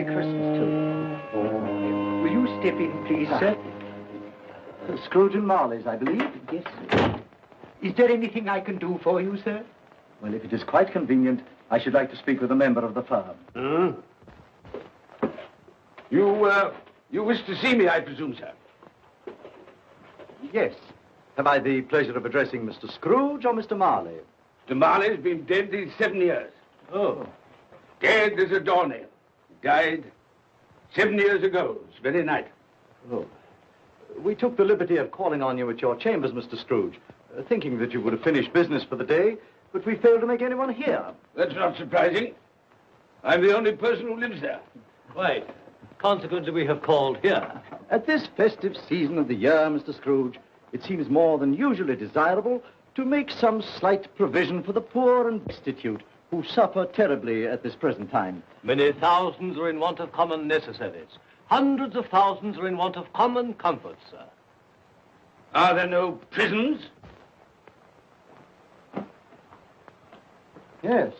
Merry Christmas to you. Will you step in, please, sir? Scrooge and Marley's, I believe. Yes, sir. Is there anything I can do for you, sir? Well, if it is quite convenient, I should like to speak with a member of the firm. You wish to see me, I presume, sir? Yes. Have I the pleasure of addressing Mr. Scrooge or Mr. Marley? Mr. Marley's been dead these 7 years. Oh. Dead as a doornail. He died 7 years ago, this very night. Oh. We took the liberty of calling on you at your chambers, Mr. Scrooge, thinking that you would have finished business for the day, but we failed to make anyone here. That's not surprising. I'm the only person who lives there. Right. Consequently, we have called here. At this festive season of the year, Mr. Scrooge, it seems more than usually desirable to make some slight provision for the poor and destitute who suffer terribly at this present time. Many thousands are in want of common necessaries. Hundreds of thousands are in want of common comforts, sir. Are there no prisons? Yes,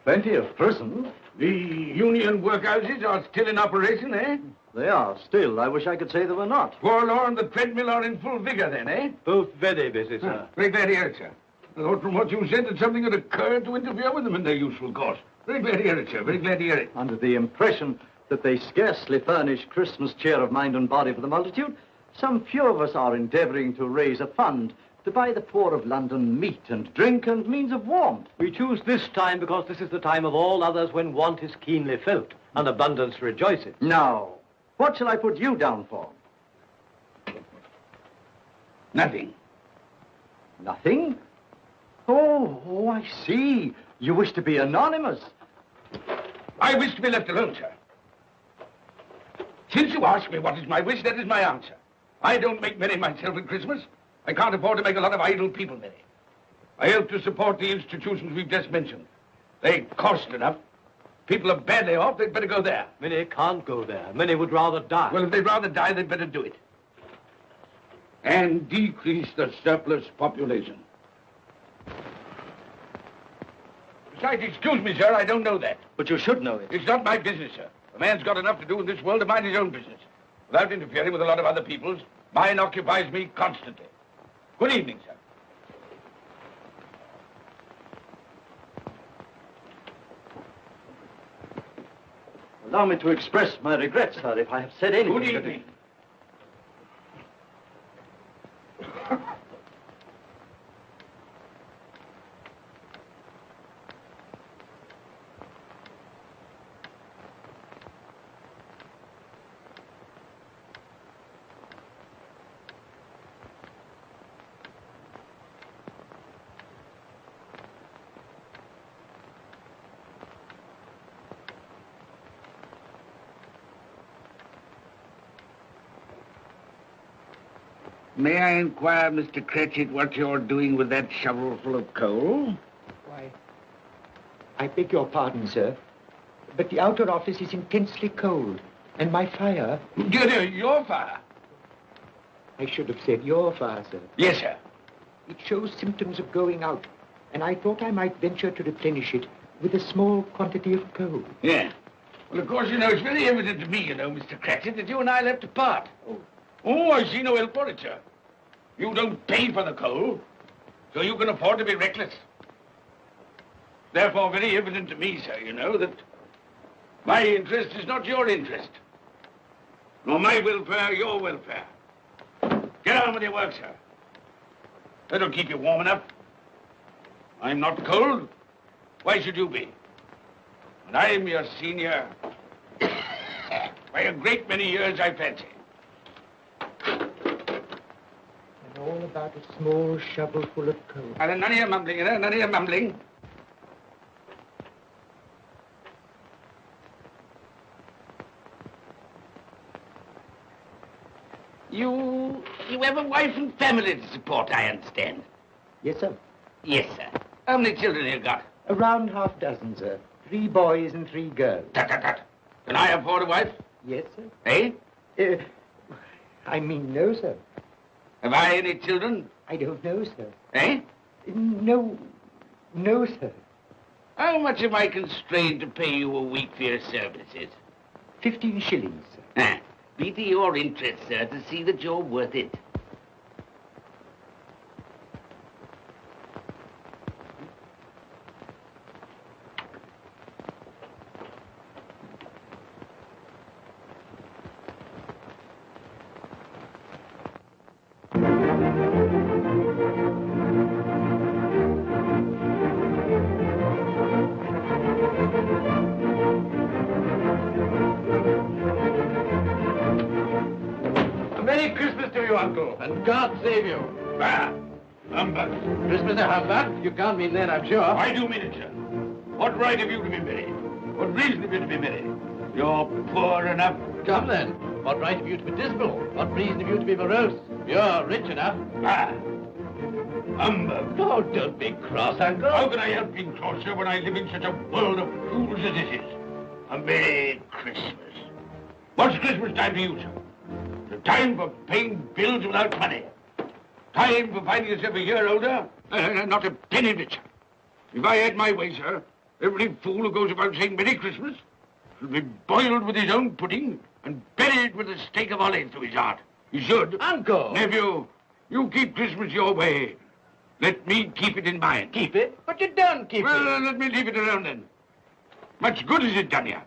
plenty of prisons. The union workhouses are still in operation, eh? They are still. I wish I could say they were not. Forlorn and the treadmill are in full vigor, then, eh? Both very busy, sir. Very glad to hear it, sir. I thought from what you said that something had occurred to interfere with them in their useful course. Very glad to hear it, sir. Very glad to hear it. Under the impression that they scarcely furnish Christmas cheer of mind and body for the multitude, some few of us are endeavoring to raise a fund to buy the poor of London meat and drink and means of warmth. We choose this time because this is the time of all others when want is keenly felt and abundance rejoices. Now, what shall I put you down for? Nothing. Nothing? Oh, I see. You wish to be anonymous. I wish to be left alone, sir. Since you ask me what is my wish, that is my answer. I don't make merry myself at Christmas. I can't afford to make a lot of idle people merry. I help to support the institutions we've just mentioned. They cost enough. People are badly off, they'd better go there. Many can't go there. Many would rather die. Well, if they'd rather die, they'd better do it. And decrease the surplus population. Besides, excuse me, sir, I don't know that. But you should know it. It's not my business, sir. A man's got enough to do in this world to mind his own business. Without interfering with a lot of other people's, mine occupies me constantly. Good evening, sir. Allow me to express my regrets, sir, if I have said anything. Good evening. May I inquire, Mr. Cratchit, what you're doing with that shovel full of coal? Why, I beg your pardon, sir, but the outer office is intensely cold, and my fire... Your fire? I should have said your fire, sir. Yes, sir. It shows symptoms of going out, and I thought I might venture to replenish it with a small quantity of coal. Yeah. Well, of course, it's very evident to me, Mr. Cratchit, that you and I left apart. Oh, I see no help for it, sir. You don't pay for the coal, so you can afford to be reckless. Therefore, very evident to me, sir, that my interest is not your interest, nor my welfare your welfare. Get on with your work, sir. That'll keep you warm enough. I'm not cold. Why should you be? And I'm your senior by a great many years, I fancy. All about a small shovel full of coal. None of your mumbling, none of your mumbling. You have a wife and family to support, I understand. Yes, sir. Yes, sir. How many children have you got? Around half dozen, sir. 3 boys and 3 girls. Tut, tut, tut. Can I afford a wife? Yes, sir. Eh? I mean, no, sir. Have I any children? I don't know, sir. Eh? No, sir. How much am I constrained to pay you a week for your services? 15 shillings, sir. Be to your interest, sir, to see that you're worth it. Merry Christmas to you, Uncle. And God save you. Bah! Humbug. Christmas a humbug? You can't mean that, I'm sure. I do mean it, sir. What right have you to be merry? What reason have you to be merry? You're poor enough. Come then. What right have you to be dismal? What reason have you to be morose? You're rich enough. Ah! Humbug. Oh, don't be cross, Uncle. How can I help being cross, sir, when I live in such a world of fools as this is? A Merry Christmas. What's Christmas time to you, sir? The time for paying bills without money. Time for finding yourself a year older? Not a penny richer. If I had my way, sir, every fool who goes about saying Merry Christmas should be boiled with his own pudding and buried with a stake of olive through his heart. He should. Uncle! Nephew, you keep Christmas your way. Let me keep it in mine. Keep it? But you don't keep Well, it. let me leave it alone then. Much good has it done you?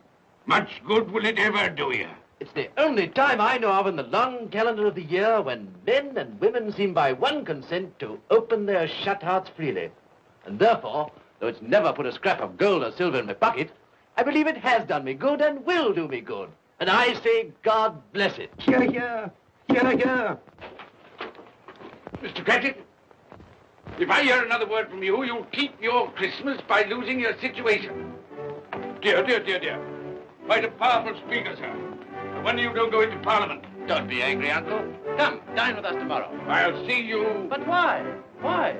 Much good will it ever do you? It's the only time I know of in the long calendar of the year when men and women seem by one consent to open their shut hearts freely. And therefore, though it's never put a scrap of gold or silver in my pocket, I believe it has done me good and will do me good. And I say, God bless it. Hear, hear. Hear, hear. Mr. Cratchit, if I hear another word from you, you'll keep your Christmas by losing your situation. Dear, dear, dear, dear. Quite a powerful speaker, sir. No wonder you don't go into Parliament. Don't be angry, Uncle. Come, dine with us tomorrow. I'll see you... But why? Why?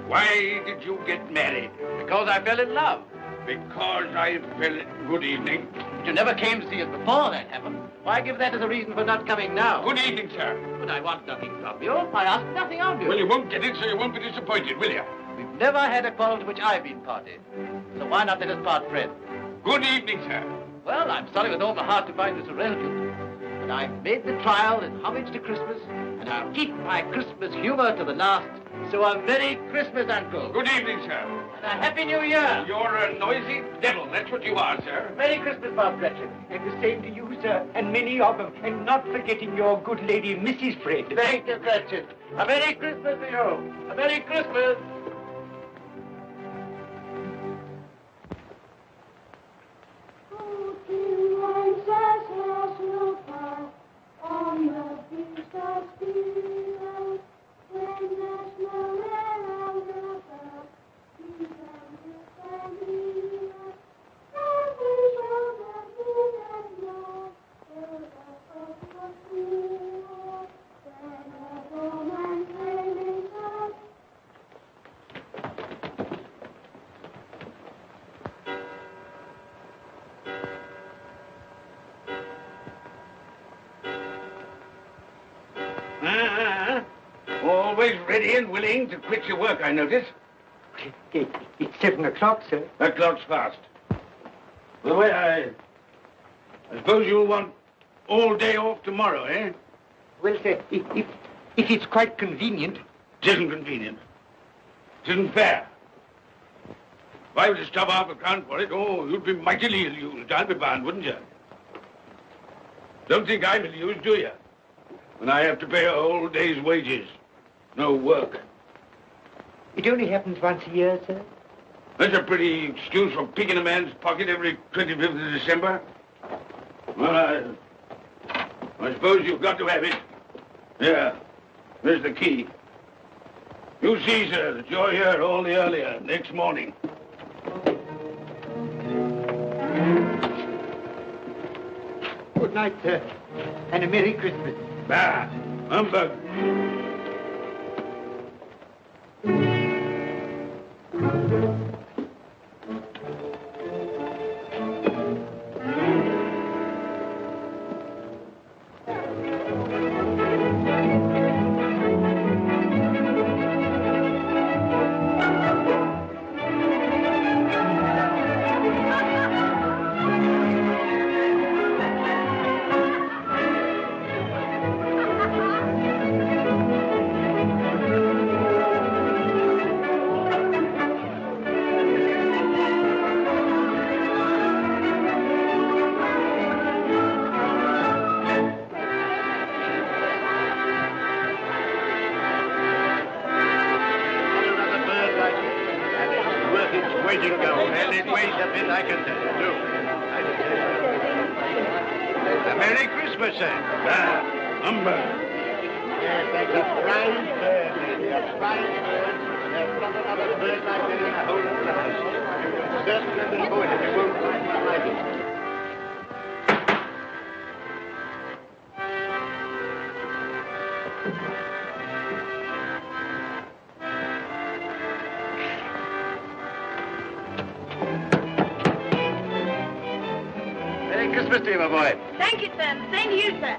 Why did you get married? Because I fell in love. Because I fell... Good evening. But you never came to see us before that happened. Why give that as a reason for not coming now? Good evening, sir. But I want nothing from you. I ask nothing of you. Well, you won't get it, so you won't be disappointed, will you? We've never had a quarrel to which I've been party. So why not let us part friends? Good evening, sir. Well, I'm sorry with all my heart to find this a relative. But I've made the trial in homage to Christmas, and I'll keep my Christmas humor to the last. So a Merry Christmas, Uncle. Good evening, sir. And a Happy New Year. You're a noisy devil, that's what you are, sir. Merry Christmas, Bob Gretchen. And the same to you, sir, and many of them. And not forgetting your good lady, Mrs. Fred. Thank you, Gretchen. A Merry Christmas to you. A Merry Christmas. Always ready and willing to quit your work, I notice. It's 7 o'clock, sir. That clock's fast. By the way, I suppose you'll want all day off tomorrow, eh? Well, sir, if it's quite convenient. It isn't convenient. It isn't fair. If I were to stop half a crown for it, oh, you'd be mightily ill-used, I'll be bound, wouldn't you? Don't think I'm ill-used, do you? When I have to pay a whole day's wages. No work. It only happens once a year, sir. That's a pretty excuse for picking a man's pocket every 25th of December. Well, I suppose you've got to have it. Yeah, there's the key. You see, sir, that you're here all the earlier next morning. Good night, sir, and a Merry Christmas. Bah, humbug. magic go, and it weighs a bit, I can tell you, too. A Merry Christmas, sir. Humbug. Yes, that's a fine bird, lady, a fine bird. There's not another bird like it in the whole of the house. You can certainly have been born if you won't find one like it. Merry Christmas to you, my boy. Thank you, sir. Same to you, sir.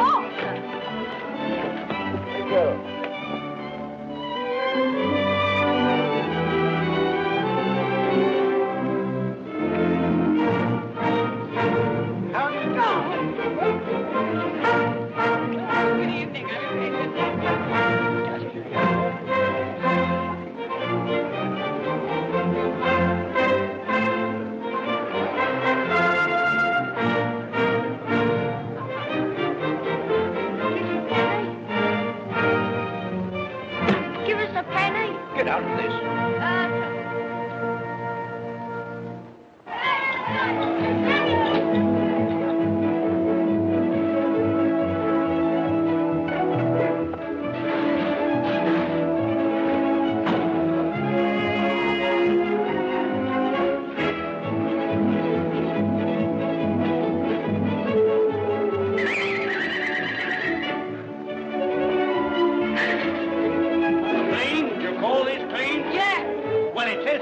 Oh, sir. Thank you. How do you do? Good evening. Give us a penny. Get out of this. Clean? You call this clean? Yeah. Well, it is.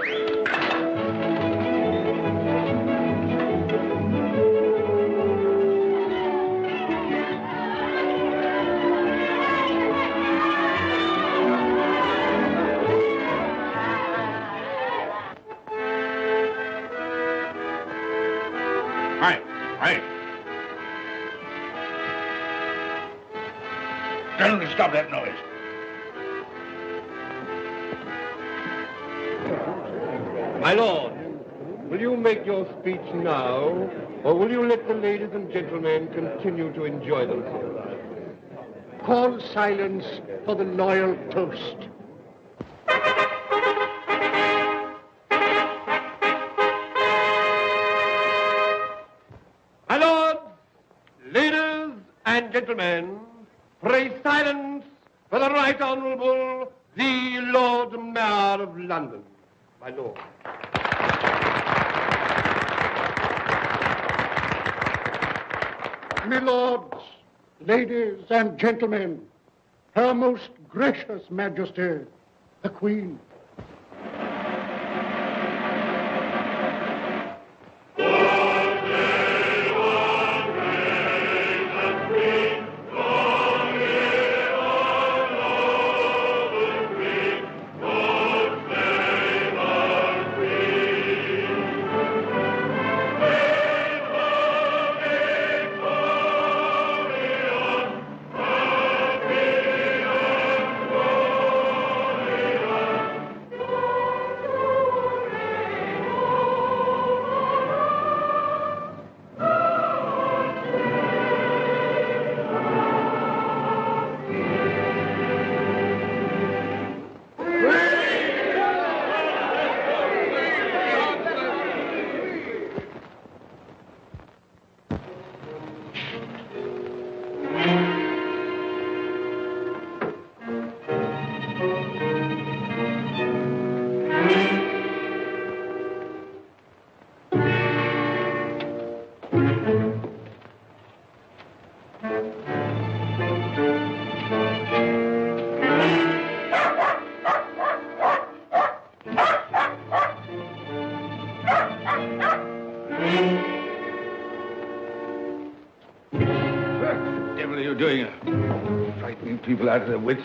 Right, right. Tell them to stop that noise. My lord, will you make your speech now, or will you let the ladies and gentlemen continue to enjoy themselves? Call silence for the loyal toast. My lords, ladies and gentlemen, pray silence for the Right Honourable the Lord Mayor of London. My lord. My lords, ladies and gentlemen, Her Most Gracious Majesty, the Queen. What the devil are you doing? Frightening people out of their wits.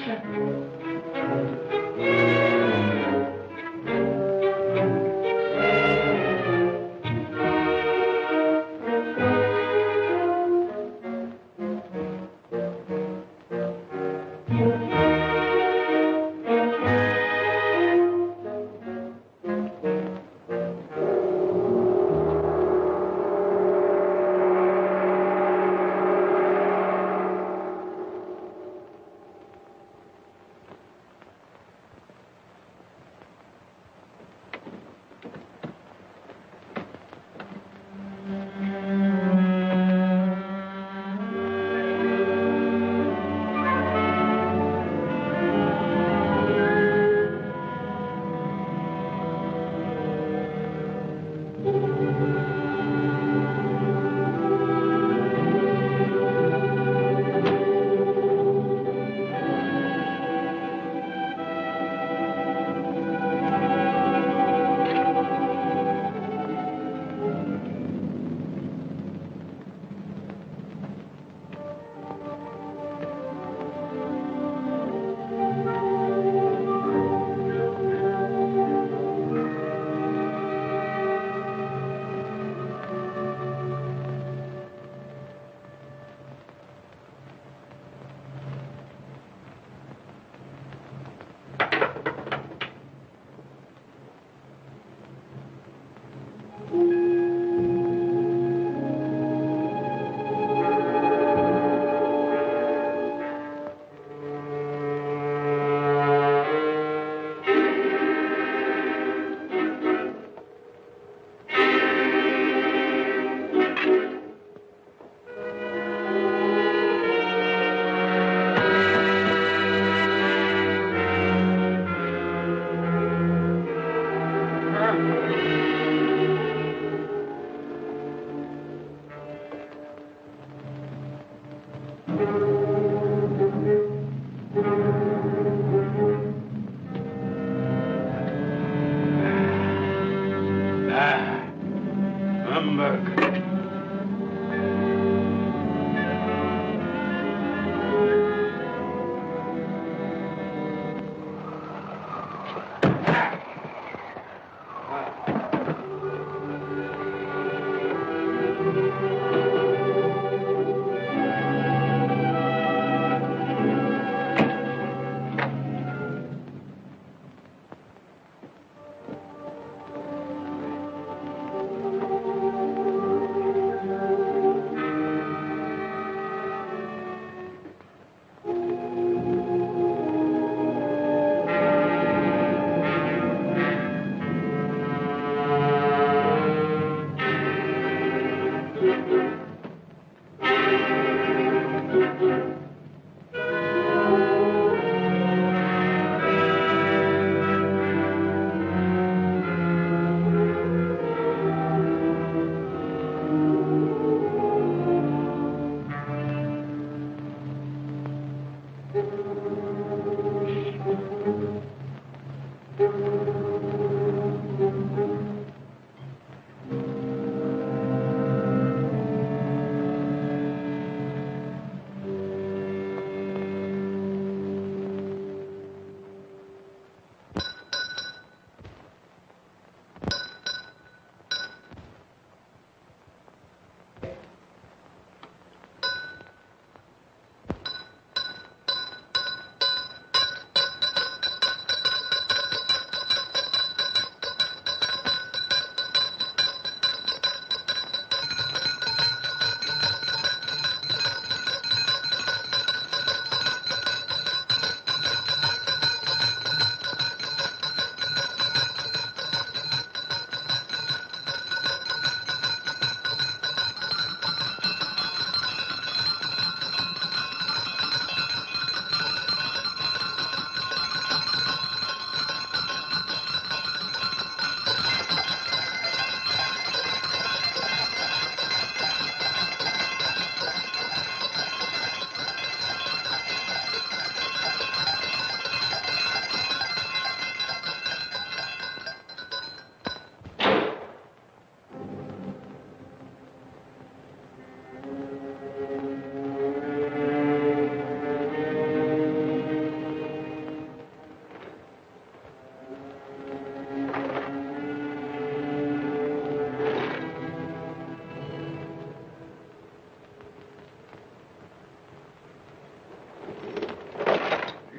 smirk.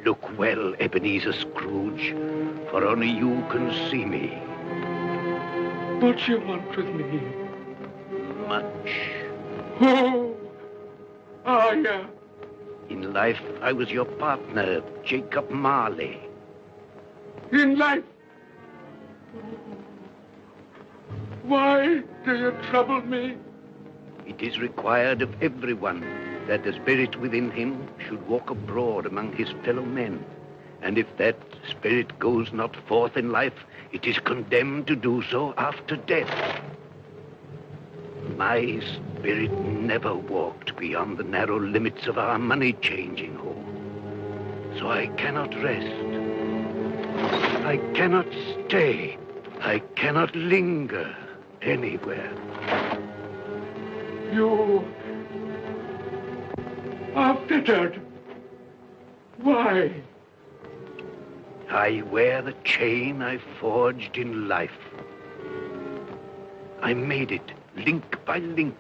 Look well, Ebenezer Scrooge, for only you can see me. What you want with me? Much. Oh, yeah. In life, I was your partner, Jacob Marley. In life? Why do you trouble me? It is required of everyone that the spirit within him should walk abroad among his fellow men. And if that spirit goes not forth in life, it is condemned to do so after death. My spirit never walked beyond the narrow limits of our money-changing hall. So I cannot rest. I cannot stay. I cannot linger anywhere. You are fettered. Why? I wear the chain I forged in life. I made it link by link.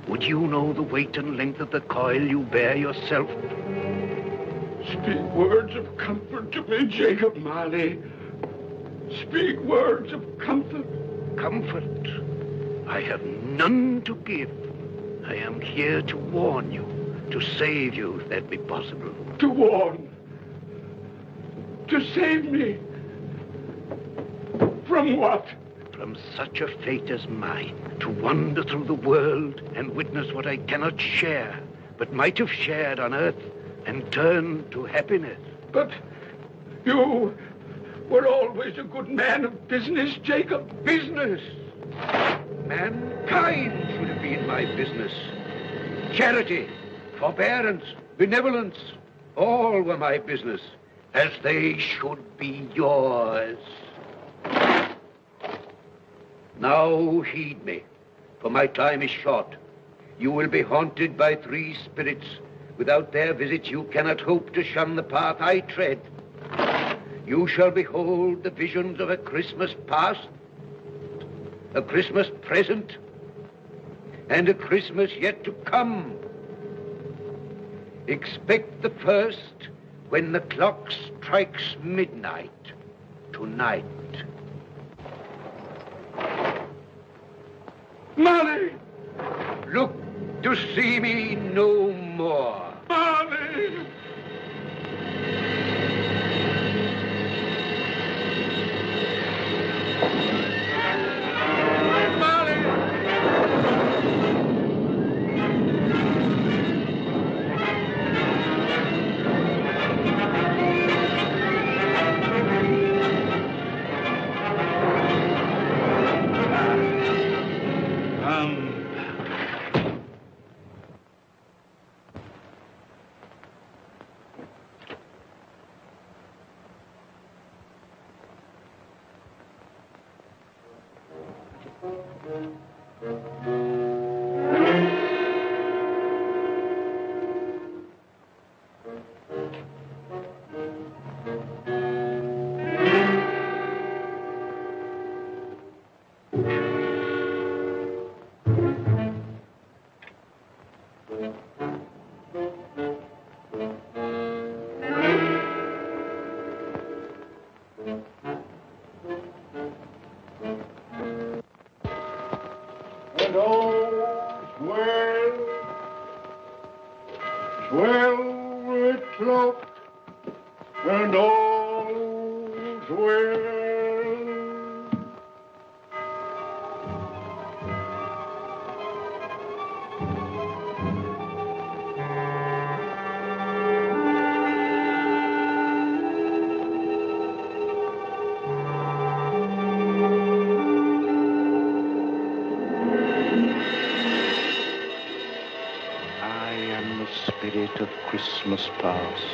Would you know the weight and length of the coil you bear yourself? Speak words of comfort to me, Jacob Marley. Speak words of comfort. Comfort? I have none to give. I am here to warn you, to save you, if that be possible. To warn? To save me? From what? From such a fate as mine, to wander through the world and witness what I cannot share, but might have shared on earth and turn to happiness. But you were always a good man of business, Jacob. Business? Mankind should have been my business. Charity, forbearance, benevolence, all were my business, as they should be yours. Now heed me, for my time is short. You will be haunted by 3 spirits. Without their visits, you cannot hope to shun the path I tread. You shall behold the visions of a Christmas past, a Christmas present, and a Christmas yet to come. Expect the first when the clock strikes midnight tonight. Molly! Look to see me no more. Molly! And all's well with cloak, and all's well. Spirit of Christmas past,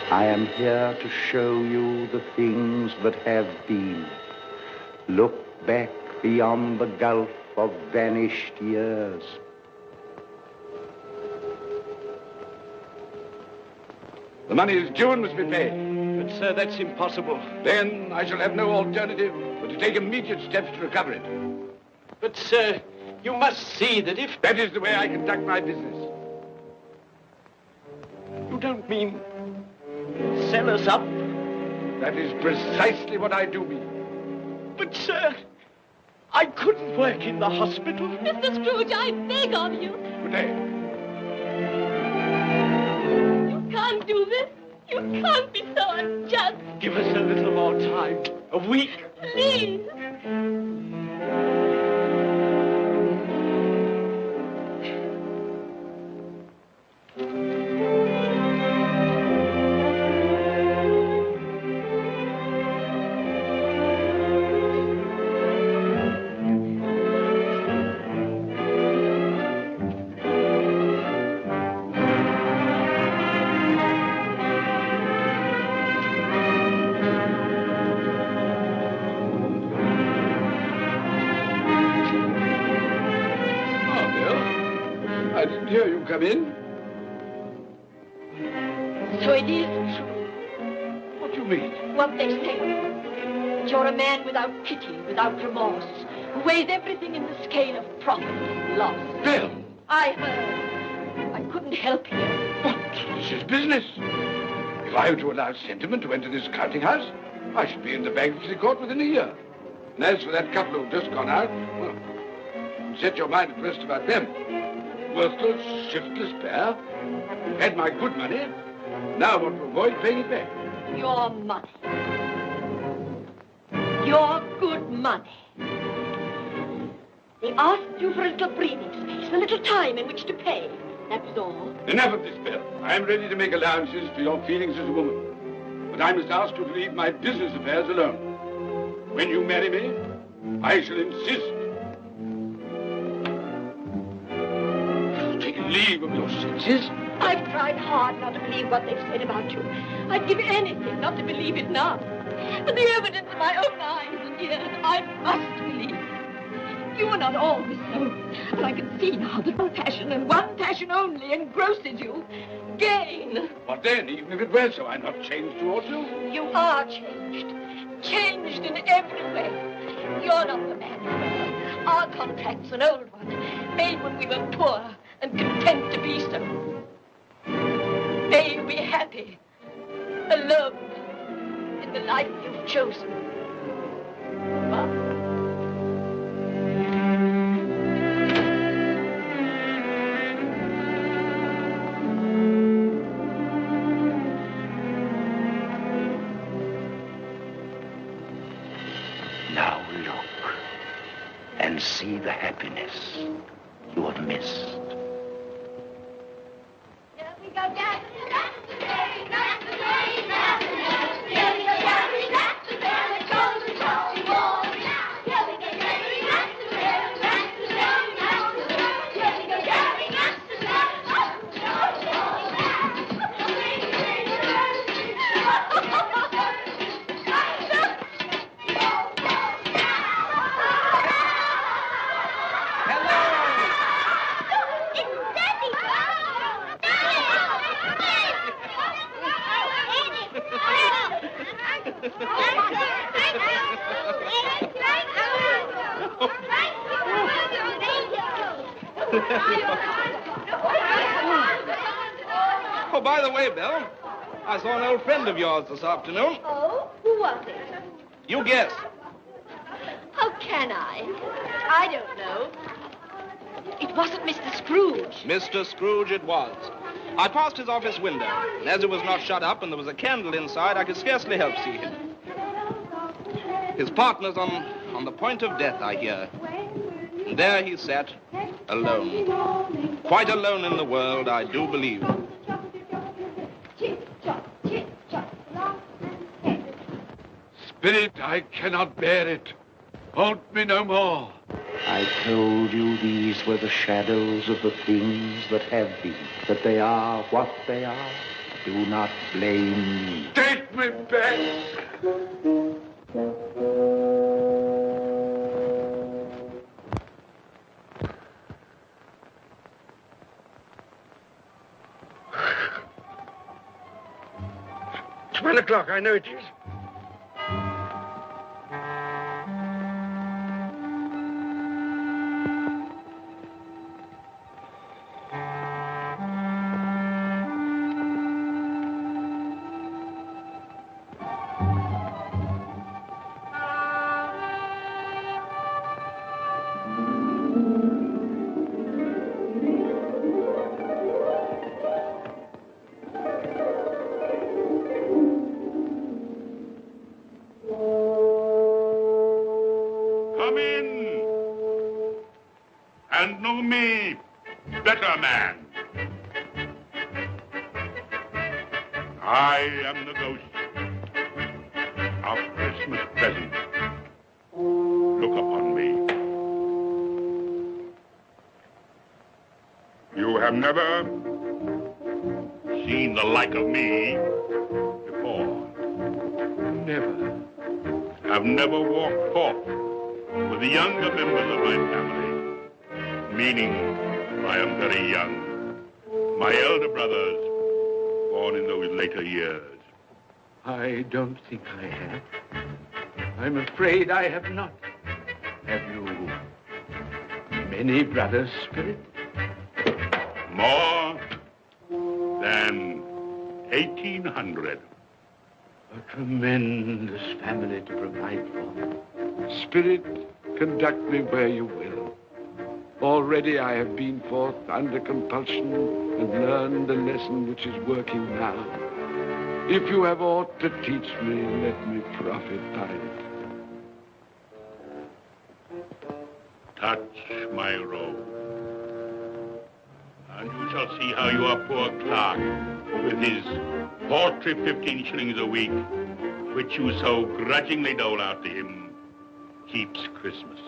I am here to show you the things that have been. Look back beyond the gulf of vanished years. The money is due and must be paid. But, sir, that's impossible. Then I shall have no alternative but to take immediate steps to recover it. But, sir, you must see that if... That is the way I conduct my business. You don't mean sell us up? That is precisely what I do mean. But, sir, I couldn't work in the hospital. Mr. Scrooge, I beg of you. Good day. You can't do this. You can't be so unjust. Give us a little more time. A week. Please. I didn't hear you come in. So it is true. What do you mean? What they say. That you're a man without pity, without remorse, who weighs everything in the scale of profit and loss. Bill! I heard. I couldn't help you. But this is business. If I were to allow sentiment to enter this counting house, I should be in the bankruptcy court within a year. And as for that couple who've just gone out, well, set your mind at rest about them. Worthless, shiftless pair. Had my good money. Now I want to avoid paying it back. Your money. Your good money. They asked you for a little breathing space, a little time in which to pay. That was all. Enough of this, Bill. I am ready to make allowances for your feelings as a woman. But I must ask you to leave my business affairs alone. When you marry me, I shall insist. Take leave of your senses. I've tried hard not to believe what they've said about you. I'd give anything not to believe it now. But the evidence of my own eyes and ears, I must believe. You are not always so. And I can see now that one passion and one passion only engrosses you. Gain. What then? Even if it were so, I'm not changed towards you. You are changed. Changed in every way. You're not the man you were. Our contract's an old one, made when we were poor and content to be so. May you be happy, alone, in the life you've chosen. Now look and see the happiness you have missed. Here we go, Dad. Oh, by the way, Bill, I saw an old friend of yours this afternoon. Oh, who was it? You guess. How can I? I don't know. It wasn't Mr. Scrooge. Mr. Scrooge it was. I passed his office window, and as it was not shut up and there was a candle inside, I could scarcely help see him. His partner's on the point of death, I hear. And there he sat, alone. Quite alone in the world, I do believe. Spirit, I cannot bear it. Haunt me no more. I told you these were the shadows of the things that have been, that they are what they are. Do not blame me. Take me back. It's 1 o'clock, I know it is. Come in and know me, better man. I am the ghost of Christmas present. Look upon me. You have never seen the like of me before. Never. Have never walked forth with the younger members of my family, meaning I am very young. My elder brothers, born in those later years. I don't think I have. I'm afraid I have not. Have you many brothers, Spirit? More than 1,800. A tremendous family to provide for. Spirit, conduct me where you will. Already I have been forth under compulsion and learned the lesson which is working now. If you have aught to teach me, let me profit by it. Touch my robe, and you shall see how your poor clerk, with his paltry 15 shillings a week, which you so grudgingly dole out to him, keeps Christmas.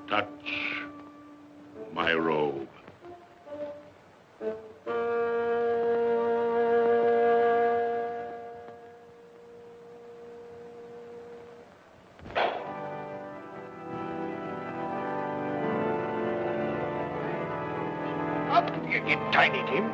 Touch my robe. Tiny Tim.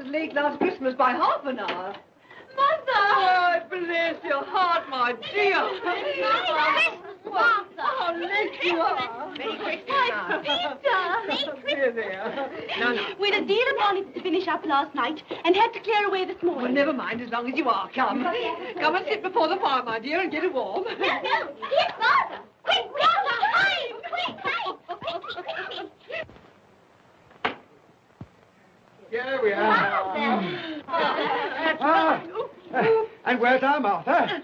Late last Christmas by half an hour. Mother! Oh, bless your heart, my dear. Martha. How late you are. Merry Christmas, Peter. There. No. We had a deal upon it to finish up last night and had to clear away this morning. Well, never mind, as long as you are. Come. Come and sit before the fire, my dear, and get it warm. No. Here's Martha. Quick, Martha, hide. Quick. Here we are. And where's our Martha?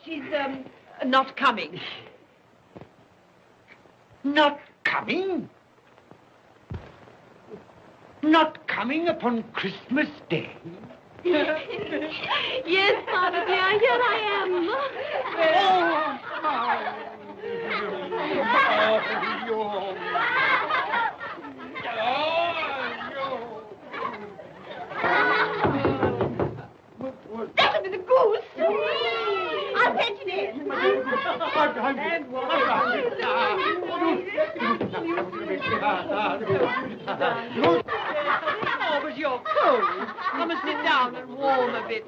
She's, not coming. Not coming? Not coming upon Christmas Day? Yes, Martha, dear, here I That'll be the goose. I'll fetch it in. Oh, but you're cold. Come and sit down and warm a bit.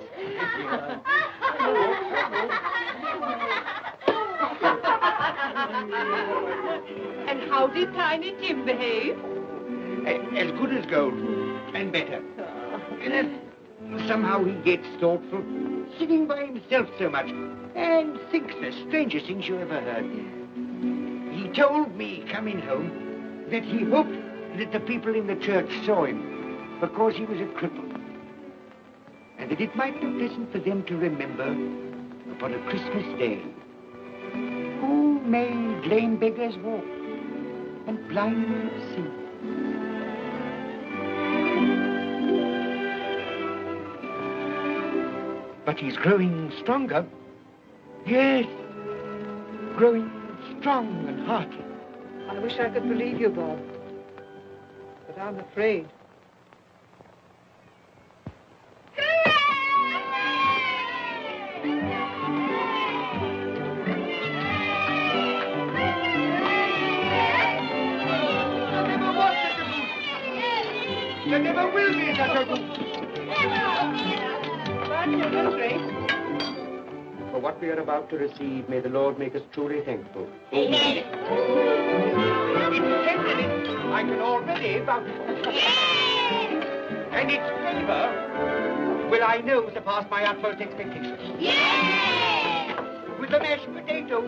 And how did Tiny Tim behave? As good as gold, and better. Somehow he gets thoughtful, sitting by himself so much, and thinks the strangest things you ever heard. He told me, coming home, that he hoped that the people in the church saw him, because he was a cripple, and that it might be pleasant for them to remember, upon a Christmas day, who made lame beggars walk, and blind men see. But he's growing stronger. Yes, growing strong and hearty. I wish I could believe you, Bob. But I'm afraid. There never will be such a goose. For what we are about to receive, may the Lord make us truly thankful. Amen. Its tenderness I can already vouch for. And its flavor will I know surpass my utmost expectations. With the mashed potato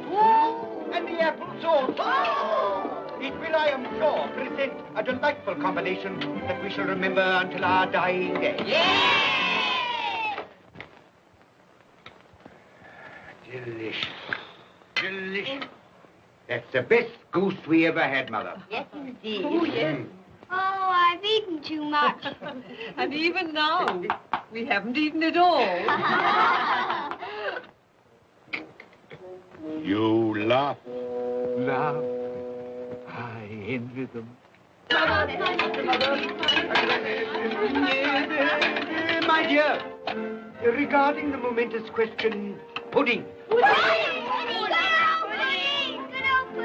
and the apple sauce. It will, I am sure, present a delightful combination that we shall remember until our dying day. Delicious. Delicious. That's the best goose we ever had, Mother. Yes, indeed. Oh, yes. Oh, I've eaten too much. And even now, we haven't eaten it all. You laugh. Laugh. I envy them. My dear, regarding the momentous question, pudding.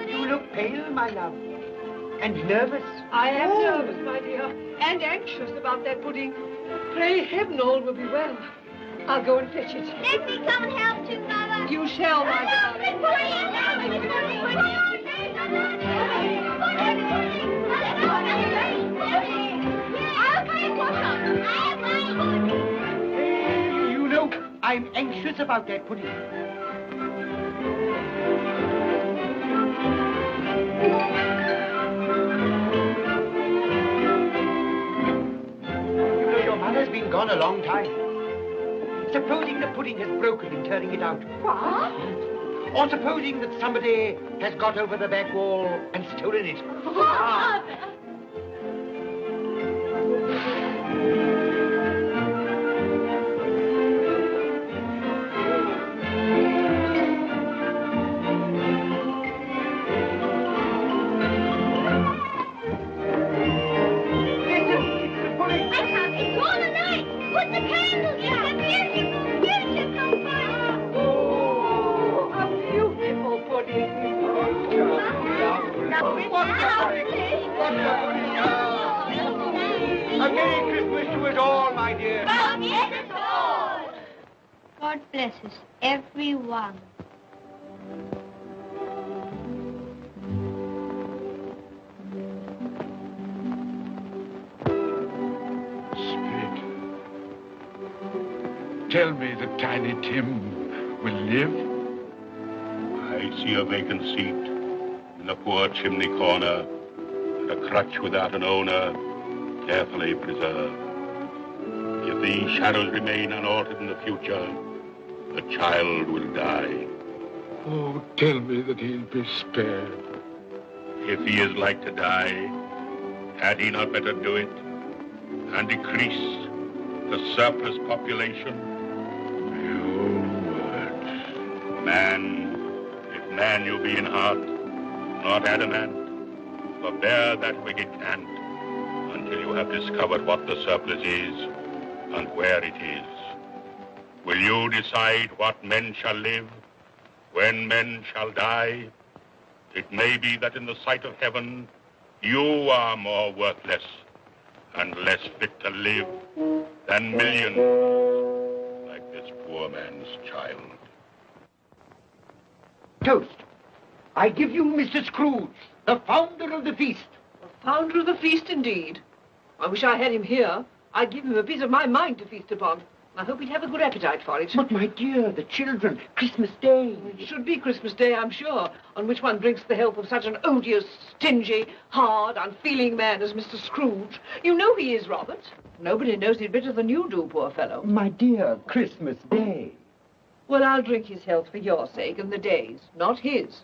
You look pale, my love, and nervous. I am nervous, my dear, and anxious about that pudding. Pray heaven all will be well. I'll go and fetch it. Let me come and help too, Mother. You shall, my darling. I'm anxious about that pudding. You know, your mother's been gone a long time. Supposing the pudding has broken in turning it out. What? Or supposing that somebody has got over the back wall and stolen it. Father! A Merry Christmas to us all, my dear. God bless us, everyone. Spirit, tell me that Tiny Tim will live. I see a vacant seat in the poor chimney corner, and a crutch without an owner, carefully preserved. If these shadows remain unaltered in the future, the child will die. Oh, tell me that he'll be spared. If he is like to die, had he not better do it and decrease the surplus population? Your words. Man, if man you be in heart, not adamant, forbear that wicked cant until you have discovered what the surplus is and where it is. Will you decide what men shall live, when men shall die? It may be that in the sight of heaven, you are more worthless and less fit to live than millions like this poor man's child. Toast. I give you Mr. Scrooge, the founder of the feast. The founder of the feast, indeed. I wish I had him here. I'd give him a piece of my mind to feast upon. I hope he'd have a good appetite for it. But, my dear, the children, Christmas Day. It should be Christmas Day, I'm sure, on which one drinks the health of such an odious, stingy, hard, unfeeling man as Mr. Scrooge. You know he is, Robert. Nobody knows it better than you do, poor fellow. My dear, Christmas Day. Well, I'll drink his health for your sake and the day's, not his.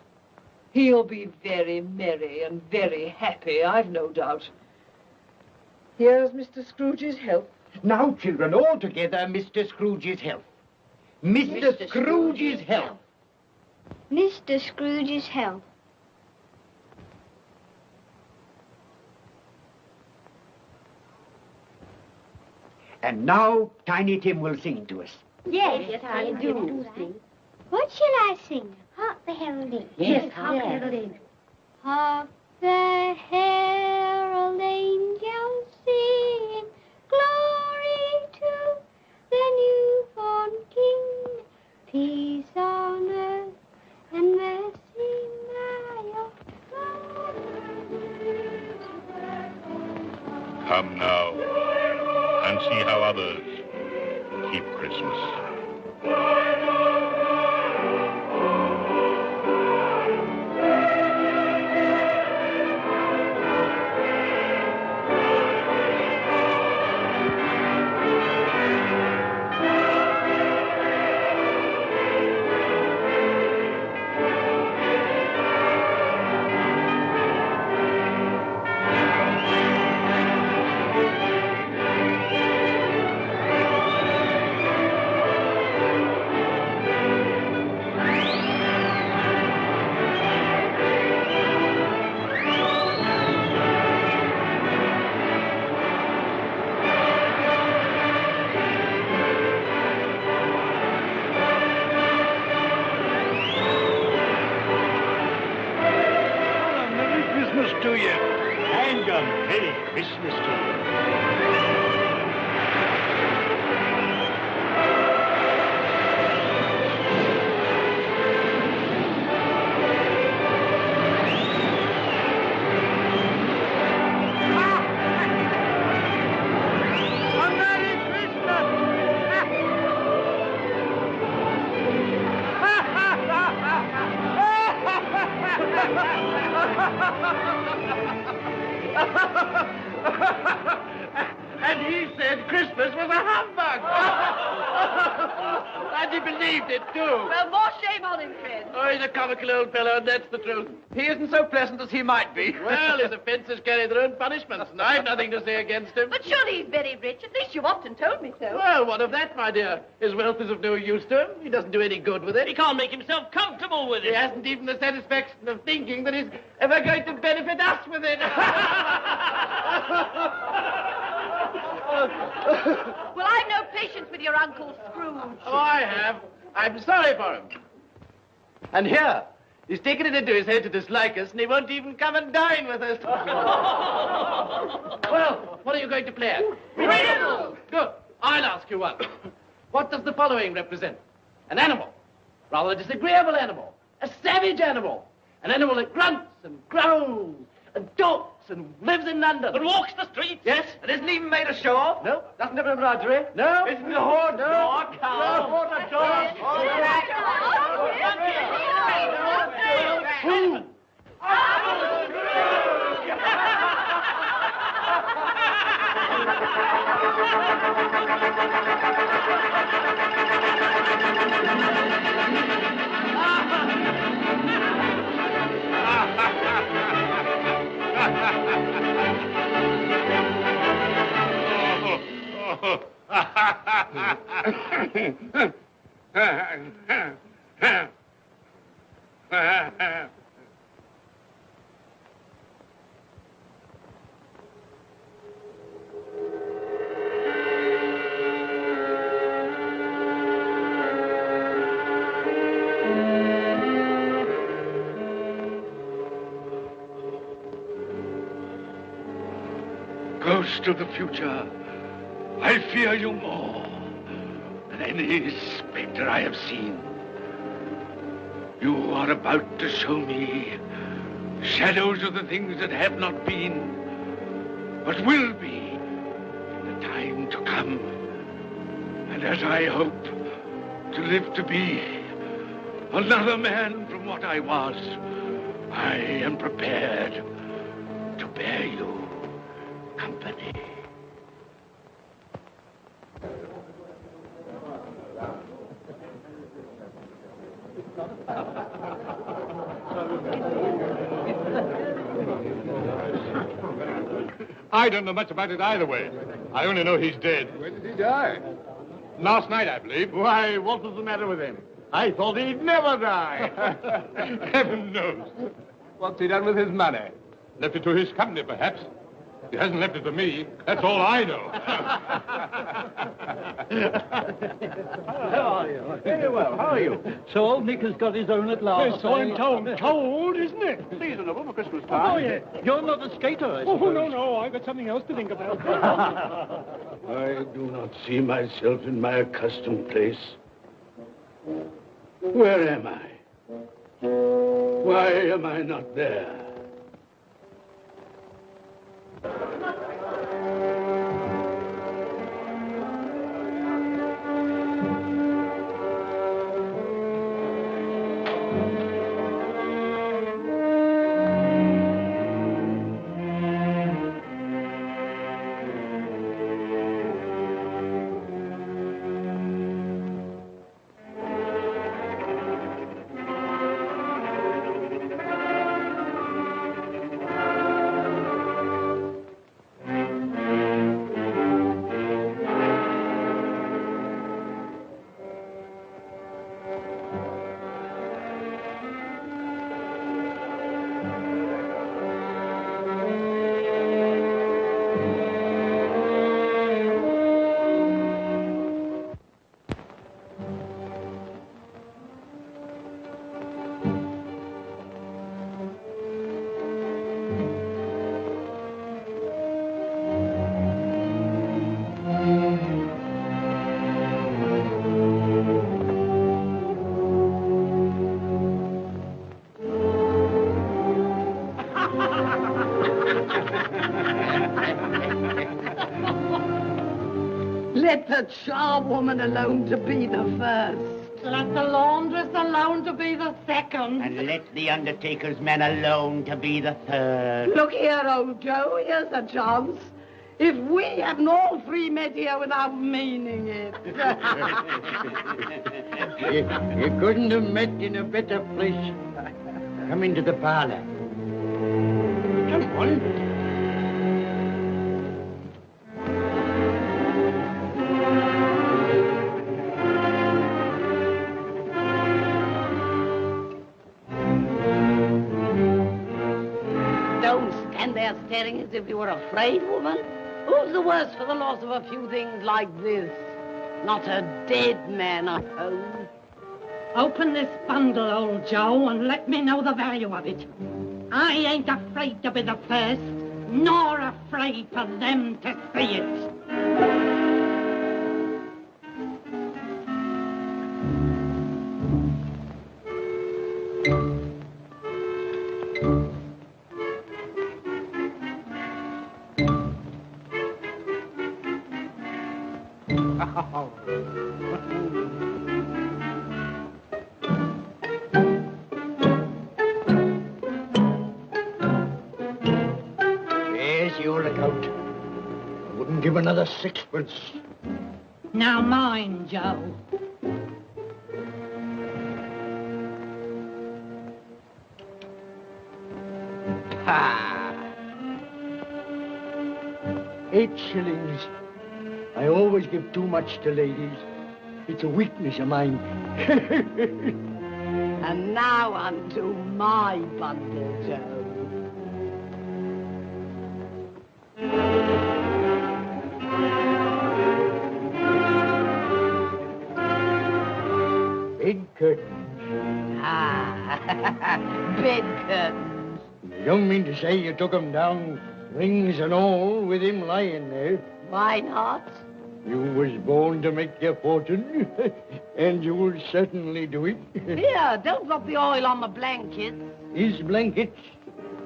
He'll be very merry and very happy, I've no doubt. Here's Mr. Scrooge's health. Now, children, all together, Mr. Scrooge's health. Mr. Scrooge's health. Mr. Scrooge's health. And now, Tiny Tim will sing to us. Yes, I do sing. What shall I sing? Hark the heralding. Yes, hark the heralding. Hark the herald angels sing, glory to the newborn King, peace on earth and mercy nigh. Come now and see how others keep Christmas. To you. And a Merry Christmas to you. And he said Christmas was a humbug. And he believed it, too. Well, more shame on him, friend. Oh, he's a comical old fellow, and that's the truth. He isn't so pleasant as he might be. Well, his offences carry their own punishments, and I've nothing to say against him. But surely he's very rich. At least you've often told me so. Well, what of that, my dear? His wealth is of no use to him. He doesn't do any good with it. He can't make himself comfortable with He it. hasn't even the satisfaction of thinking that he's ever going to benefit us with it. Well, I've no patience with your Uncle Scrooge. Oh, I have. I'm sorry for him. And here, he's taken it into his head to dislike us, and he won't even come and dine with us. Well, what are you going to play at? Riddles. Good. I'll ask you one. What does the following represent? An animal. Rather a disagreeable animal. A savage animal. An animal that grunts and growls and talks and lives in London. But walks the streets. Yes. And isn't even made a show of. No. Doesn't have a menagerie. No. Isn't a horse. No. Nor a cow. No. Not a dog. Who? Ghost of the future, I fear you more than any spectre I have seen. You are about to show me shadows of the things that have not been, but will be in the time to come. And as I hope to live to be another man from what I was, I am prepared to bear you company. I don't know much about it either way. I only know he's dead. When did he die? Last night, I believe. Why, what was the matter with him? I thought he'd never die. Heaven knows. What's he done with his money? Left it to his company, perhaps. He hasn't left it to me. That's all I know. How are you? Very well. How are you? So old Nick has got his own at last. Yes, so I'm told, isn't it? Seasonable for Christmas time. Oh, yeah. You're not a skater, I suppose. Oh, no, I've got something else to think about. I do not see myself in my accustomed place. Where am I? Why am I not there? Let the charwoman alone to be the first. Let the laundress alone to be the second. And let the undertaker's man alone to be the third. Look here, old Joe, here's a chance. If we hadn't all three met here without meaning it. You couldn't have met in a better place. Come into the parlor. Come on. Don't stand there staring as if you were afraid, woman. Who's the worse for the loss of a few things like this? Not a dead man, I hope. Open this bundle, old Joe, and let me know the value of it. I ain't afraid to be the first, nor afraid for them to see it. There's your account. I wouldn't give another sixpence. Now mine, Joe. Ha! 8 shillings. I always give too much to ladies. It's a weakness of mine. And now unto my bundle, Joe. Bed curtains. Ah, bed curtains. You don't mean to say you took 'em down, rings and all, with him lying there? Why not? You was born to make your fortune, and you will certainly do it. Here, don't drop the oil on the blankets. His blankets?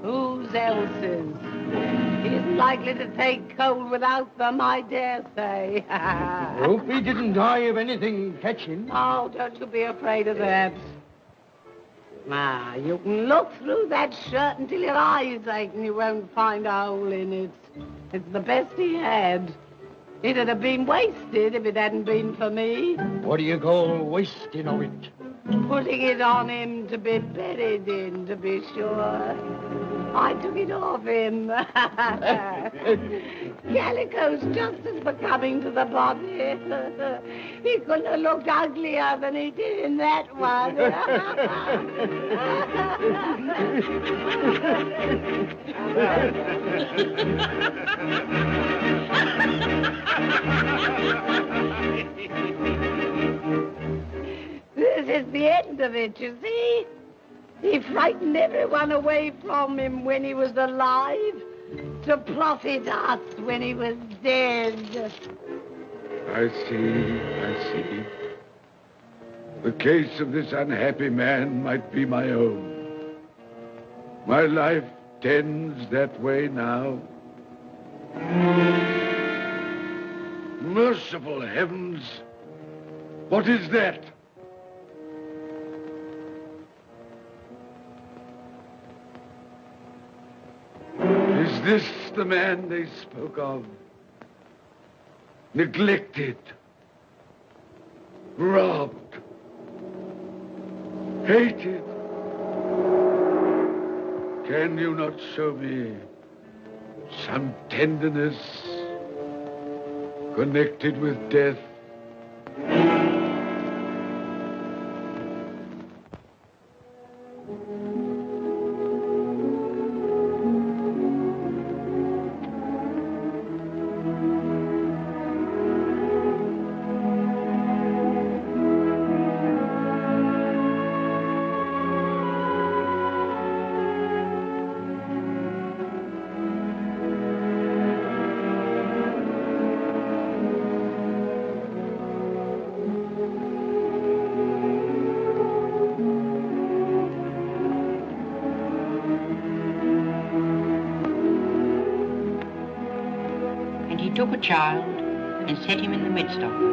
Whose else's? He isn't likely to take cold without them, I dare say. Hope he didn't die of anything catching. Oh, don't you be afraid of that. Now, you can look through that shirt until your eyes ache and you won't find a hole in it. It's the best he had. It'd have been wasted if it hadn't been for me. What do you call wasting of it? Putting it on him to be buried in, to be sure. I took it off him. Calico's just as becoming to the body. He couldn't have looked uglier than he did in that one. This is the end of it, you see. He frightened everyone away from him when he was alive to profit us when he was dead. I see. The case of this unhappy man might be my own. My life tends that way now. Merciful heavens! What is that? Is this the man they spoke of? Neglected, robbed, hated. Can you not show me some tenderness connected with death? Took a child and set him in the midst of them.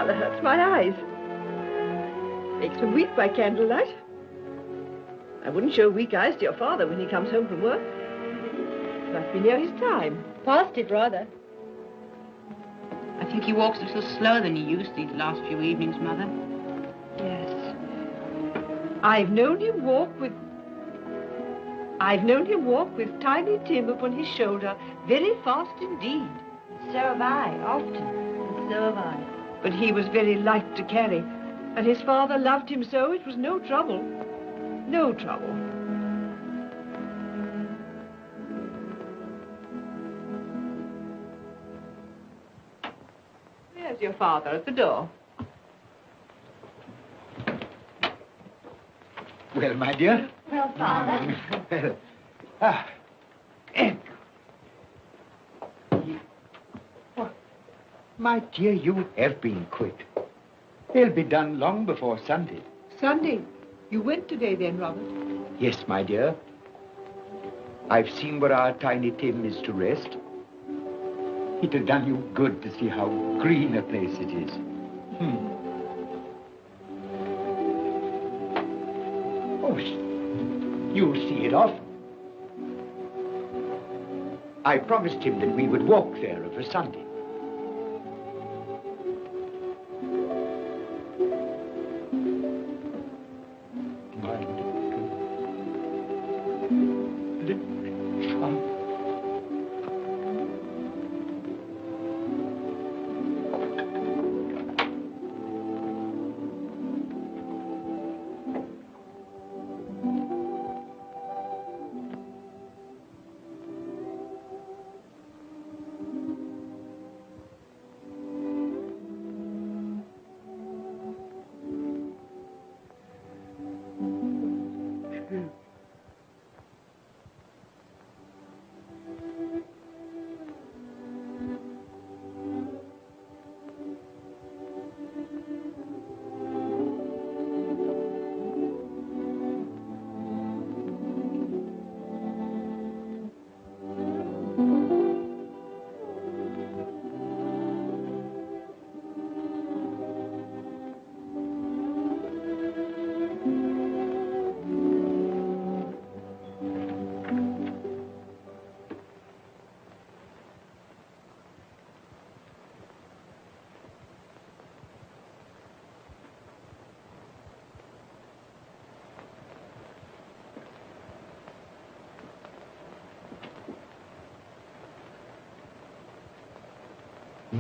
rather hurts my eyes. Makes me weep by candlelight. I wouldn't show weak eyes to your father when he comes home from work. Must be near his time. Past it, rather. I think he walks a little slower than he used these last few evenings, Mother. Yes. I've known him walk with Tiny Tim upon his shoulder very fast indeed. So have I, often. So have I. But he was very light to carry, and his father loved him so it was no trouble. No trouble. There's your father at the door. Well, my dear. Well, Father. My dear, you have been quick. They'll be done long before Sunday. Sunday? You went today then, Robert? Yes, my dear. I've seen where our Tiny Tim is to rest. It'll done you good to see how green a place it is. Oh, you'll see it off. I promised him that we would walk there of a Sunday.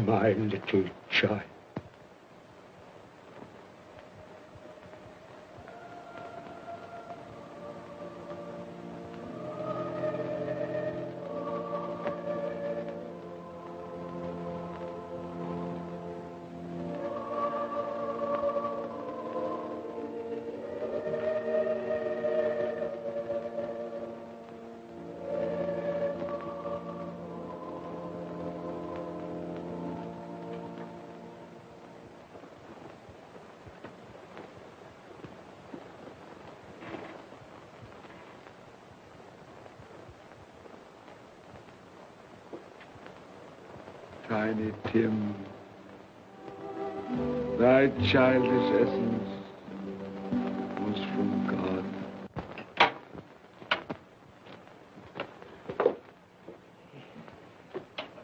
My little child. Tiny Tim, thy childish essence was from God.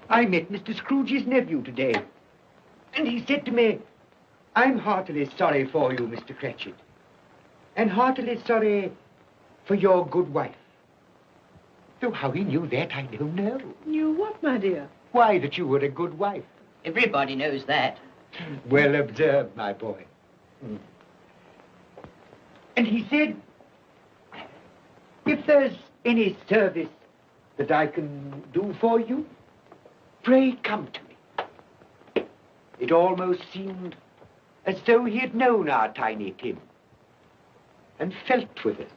I met Mr. Scrooge's nephew today, and he said to me, I'm heartily sorry for you, Mr. Cratchit, and heartily sorry for your good wife. Though how he knew that, I don't know. Knew what, my dear? Why, that you were a good wife. Everybody knows that. Well observed, my boy. And he said, if there's any service that I can do for you, pray come to me. It almost seemed as though he had known our Tiny Tim and felt with us.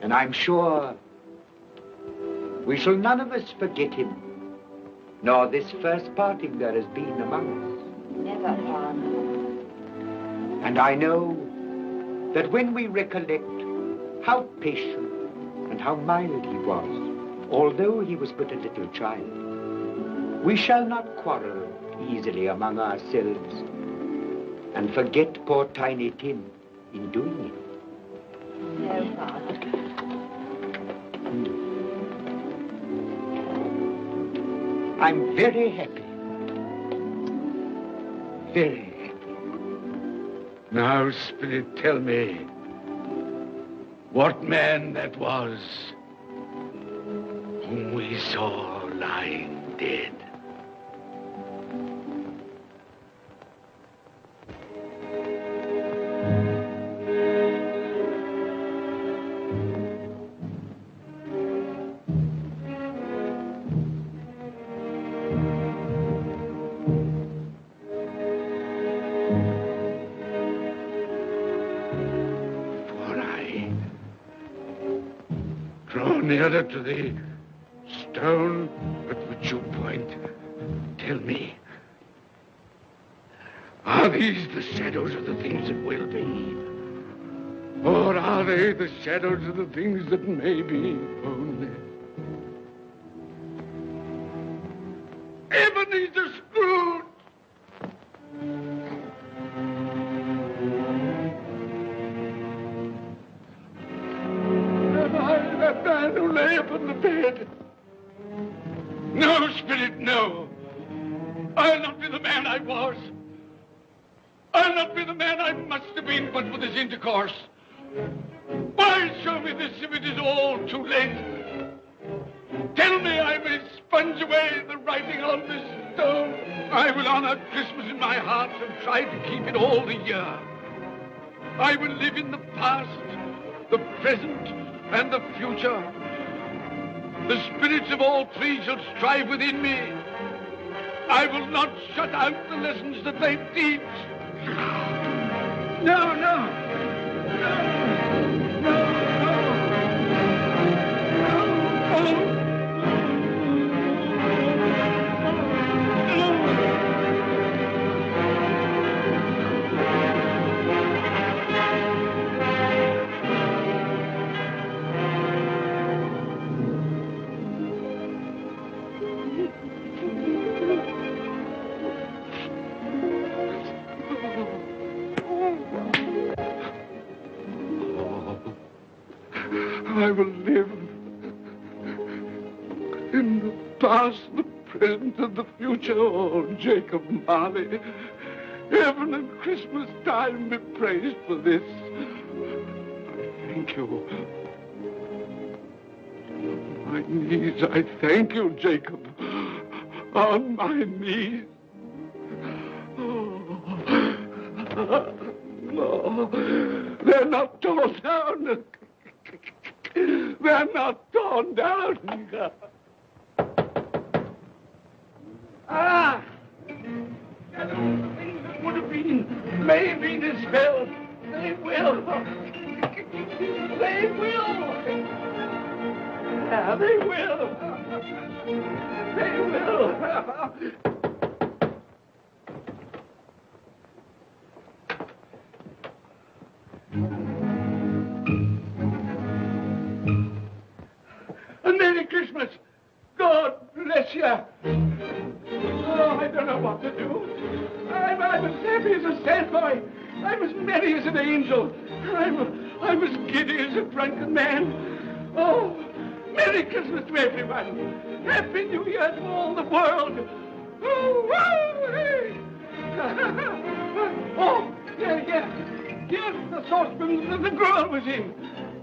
And I'm sure we shall none of us forget him, nor this first parting there has been among us. Never, Father. And I know that when we recollect how patient and how mild he was, although he was but a little child, We shall not quarrel easily among ourselves and forget poor Tiny Tim in doing it. No, Father. I'm very happy. Very happy. Now, Spirit, tell me what man that was whom we saw lying dead. Nearer to the stone at which you point, tell me, are these the shadows of the things that will be? Or are they the shadows of the things that may be only? Ebenezer Scrooge! That man who lay upon the bed. No, Spirit, no. I'll not be the man I was. I'll not be the man I must have been but for this intercourse. Why show me this if it is all too late? Tell me I may sponge away the writing on this stone. I will honor Christmas in my heart and try to keep it all the year. I will live in the past, the present, and the future. The spirits of all three shall strive within me. I will not shut out the lessons that they teach. No, no. No, no, no. No, no. I will live in the past, the present, and the future. Oh, Jacob Marley, heaven and Christmas time be praised for this. I thank you. On my knees, I thank you, Jacob. On my knees. Oh, no, they're not torn down. They're not torn down. Ah! Things that would have been may be dispelled. They will. They will. Yeah, they will. They will. Merry Christmas! God bless you! Oh, I don't know what to do. I'm as happy as a sandboy. I'm as merry as an angel. I'm as giddy as a drunken man. Oh, Merry Christmas to everyone. Happy New Year to all the world. Oh, wow, hey. Oh, yeah. Here's the saucepan that the girl was in.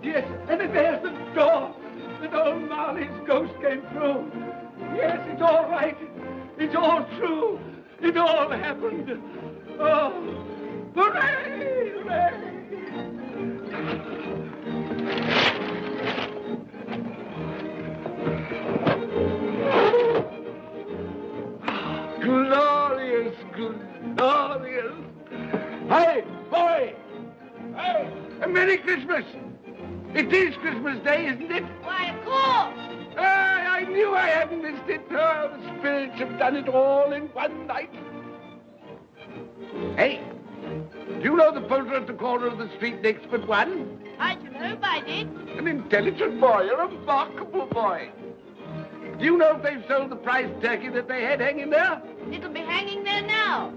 Yes, and there's the door. That old Marley's ghost came through. Yes, it's all right. It's all true. It all happened. Oh, hooray! Hooray! Glorious, glorious. Hey, boy! Hey, a Merry Christmas! It is Christmas Day, isn't it? Why, of course. I knew I hadn't missed it. Oh, the spirits have done it all in one night. Hey, do you know the poulterer at the corner of the street next but one? I should hope I did. An intelligent boy, a remarkable boy. Do you know if they've sold the prize turkey that they had hanging there? It'll be hanging there now.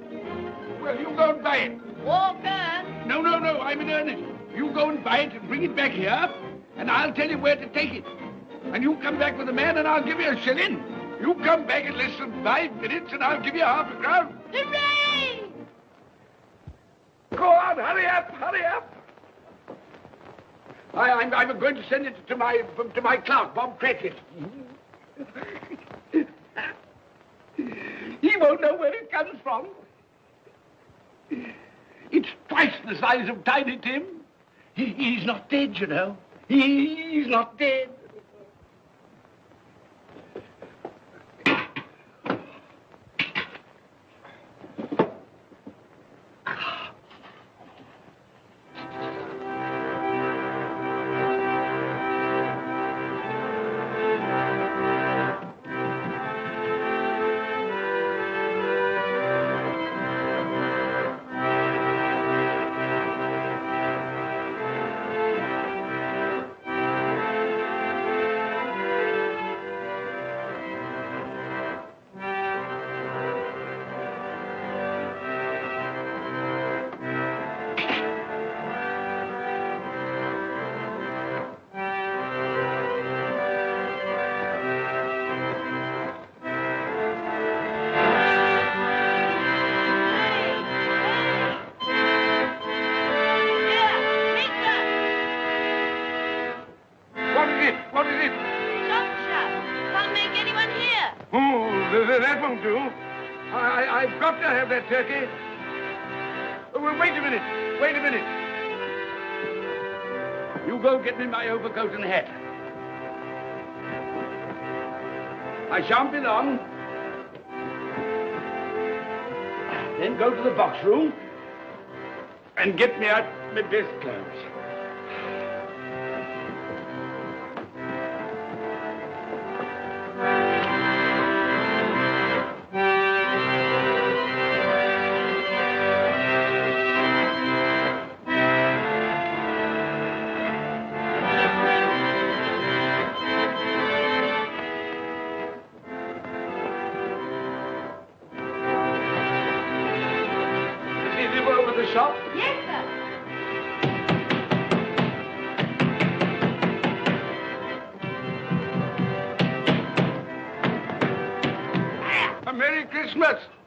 Well, you go and buy it. Walker! No, I'm in earnest. You go and buy it and bring it back here, and I'll tell you where to take it. And you come back with a man, and I'll give you a shilling. You come back in less than 5 minutes, and I'll give you half a crown. Hooray! Go on, hurry up. I'm going to send it to my clerk, Bob Cratchit. He won't know where it comes from. It's twice the size of Tiny Tim. He's not dead, you know. He's not dead. That won't do. I've got to have that turkey. Well, wait a minute. You go get me my overcoat and hat. I shan't be long. Then go to the box room and get me out my best clothes.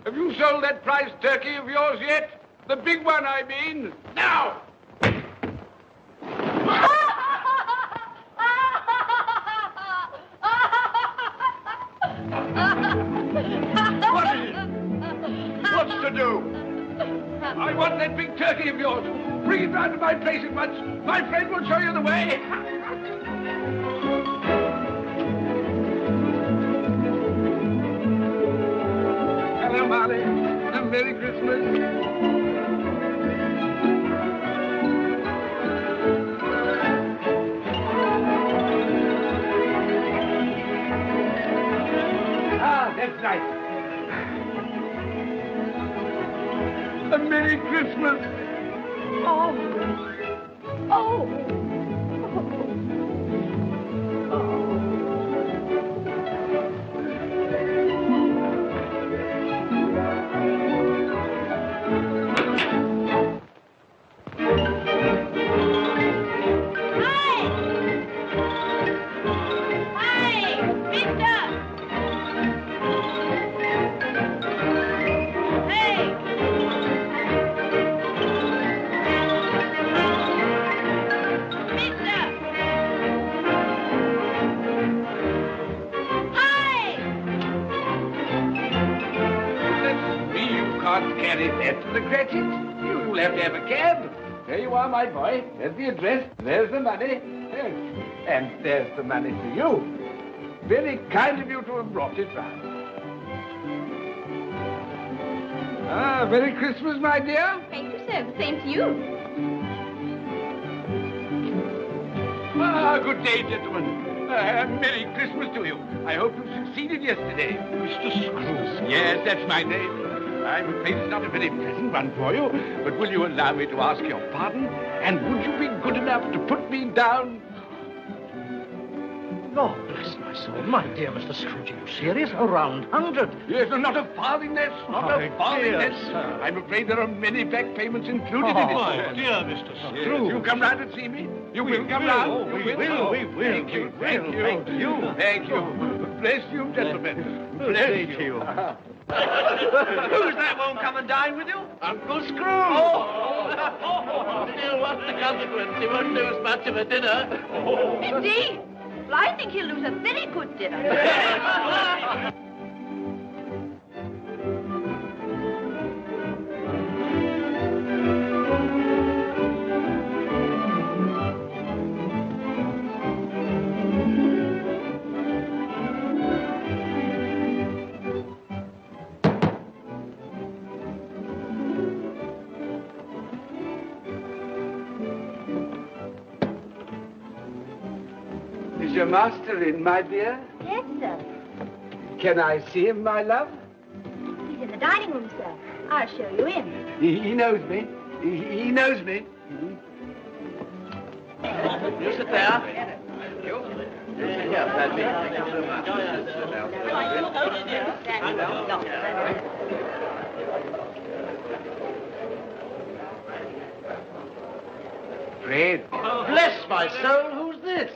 Have you sold that prize turkey of yours yet? The big one, I mean. Now! What is it? What's to do? I want that big turkey of yours. Bring it round to my place at once. My friend will show you the way. Hello, Molly. And Merry Christmas. Ah, that's nice. A Merry Christmas. Carry that to the Cratchit. You'll have to have a cab. There you are, my boy. There's the address. There's the money. Yes. And there's the money for you. Very kind of you to have brought it round. Ah, Merry Christmas, my dear. Thank you, sir. The same to you. Ah, good day, gentlemen. Merry Christmas to you. I hope you succeeded yesterday. Mr. Scrooge. Yes, that's my name. I'm afraid it's not a very pleasant one for you, but will you allow me to ask your pardon? And would you be good enough to put me down? Lord bless my soul. My dear Mr. Scrooge, are you serious? A round 100. Yes, not a farthing less. Not My a farthing dear less. sir. I'm afraid there are many back payments included in it. My dear Mr. Yes, Scrooge. you come round and see me. You We will come will. round. Oh, You we will. We will. Thank you. We Thank will. you. Thank you. Thank you. Bless you, gentlemen. Bless Thank you. Who's that won't come and dine with you? Uncle Scrooge! Oh. Still, what's the consequence? He won't lose much of a dinner. Indeed. Well, I think he'll lose a very good dinner. Is your master in, my dear? Yes, sir. Can I see him, my love? He's in the dining room, sir. I'll show you in. He knows me. He knows me. You sit there. Here, Padme. Thank you so much. Fred, Bless my soul, who's this?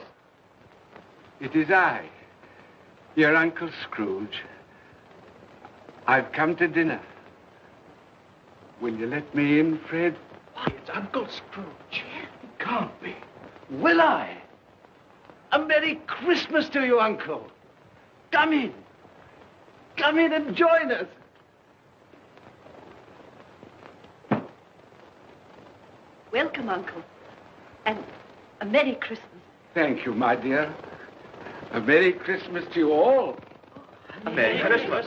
it is I, your Uncle Scrooge. I've come to dinner. Will you let me in, Fred? Why, it's Uncle Scrooge. It can't be. Will I? A Merry Christmas to you, Uncle. Come in. Come in and join us. Welcome, Uncle. And a Merry Christmas. Thank you, my dear. A Merry Christmas to you all. A Merry Christmas.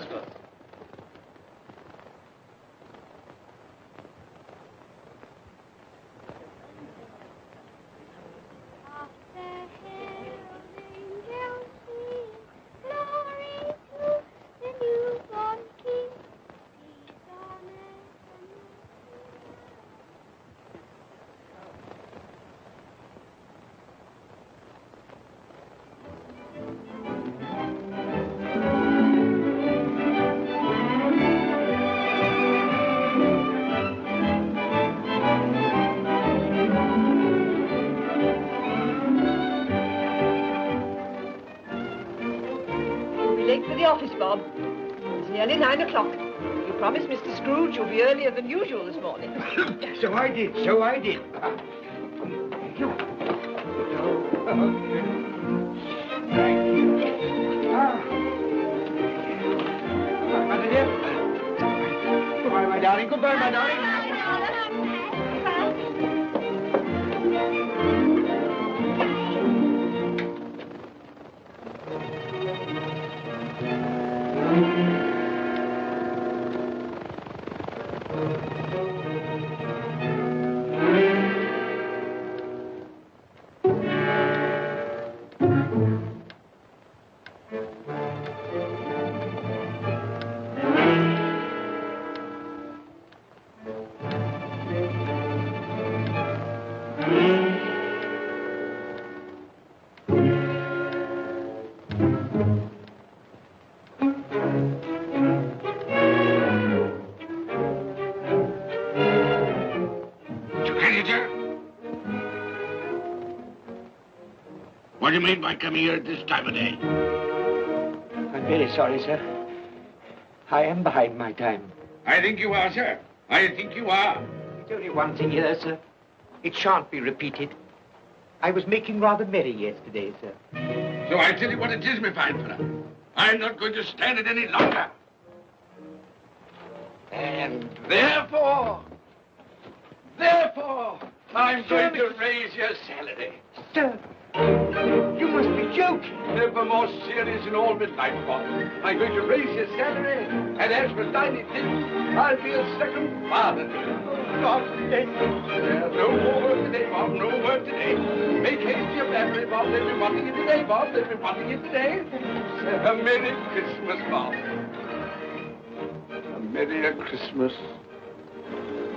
Late for the office, Bob. It's nearly 9 o'clock. You promised Mr. Scrooge you'll be earlier than usual this morning. So I did. Thank you. Thank you. Mother dear. Goodbye, my darling. Goodbye, my darling. What do you mean by coming here at this time of day? I'm very sorry, sir. I am behind my time. I think you are, sir. I think you are. There's only one thing here, sir. It shan't be repeated. I was making rather merry yesterday, sir. So I tell you what it is, my fine fellow. I'm not going to stand it any longer. And therefore, I'm going to raise your salary. Sir, you must be joking. Never more serious in all my life, Bob. I'm going to raise your salary, and as for tiny things, I'll be a second father to you. God, thank you. No more work today, Bob. No work today. Make haste to your family, Bob. They'll be wanting you today, Bob. They'll be wanting you today. A Merry Christmas, Bob. A Merry Christmas,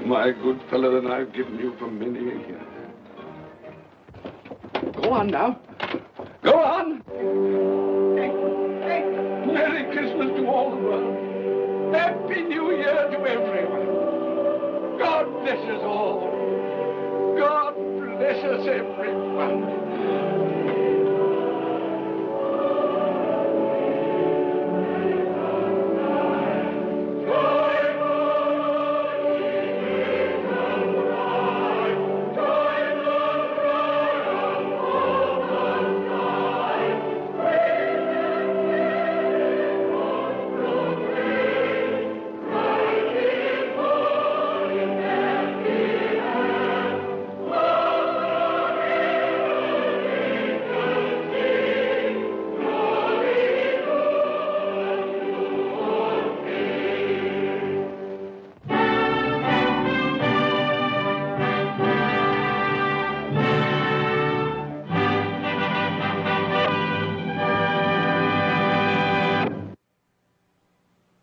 my good fellow, than I've given you for many a year. Go on now. Go on. Merry Christmas to all the world. Happy New Year to everyone. God bless us all. God bless us everyone.